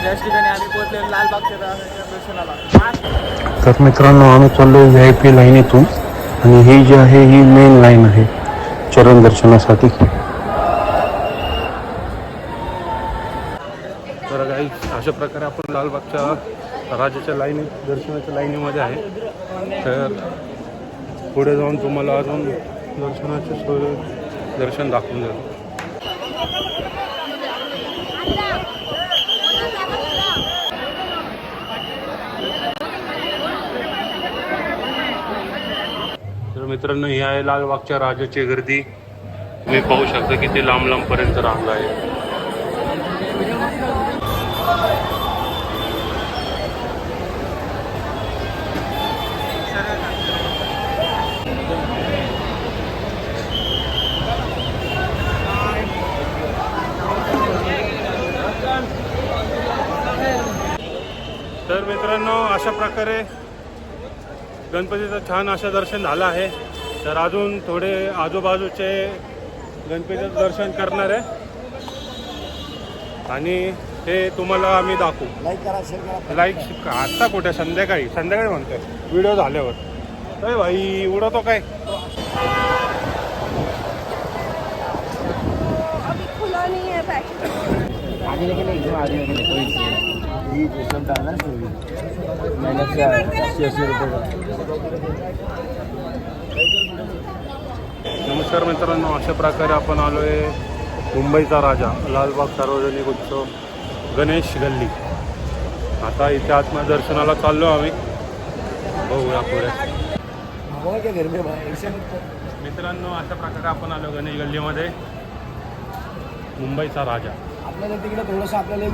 त्याच ठिकाणी आम्ही पोहोचले लालबागच्या दर्शनाला. तर मित्रांनो आम्ही चाललो VIP लाईनीतून आणि ही जी आहे ही मेन लाईन आहे चरण दर्शनासाठी. तर काही अशा प्रकारे आपण लालबागच्या राजाच्या दर्शनाच्या लाईनीमध्ये आहे. तर पुढे जाऊन तुम्हाला अजून दर्शनाचे सोय दर्शन दाखवून देतो. तर मित्रांनो ही आहे लालबागच्या राजाची गर्दी. तुम्ही पाहू शकता किती लांब लांबपर्यंत रांग आहे. तर मित्रांनो अशा प्रकारे गणपतीचं छान असं दर्शन झालं आहे. तर अजून थोडे आजूबाजूचे गणपतीचं दर्शन करणार आहे आणि ते तुम्हाला आम्ही दाखवू. लाईक आत्ता कुठे संध्याकाळी म्हणतोय व्हिडिओ झाल्यावर. अरे भाई उडवतो काय. नमस्कार मित्रांनो, अशा प्रकारे आपण आलो आहे मुंबईचा राजा लालबाग सार्वजनिक उत्सव गणेश गल्ली. आता इथे आत्मा दर्शनाला चाललो आम्ही. बघूया पुढे. मित्रांनो अशा प्रकारे आपण आलो गणेश गल्लीमध्ये मुंबईचा राजा. आपल्याला तिकडे थोडंसं आपल्याला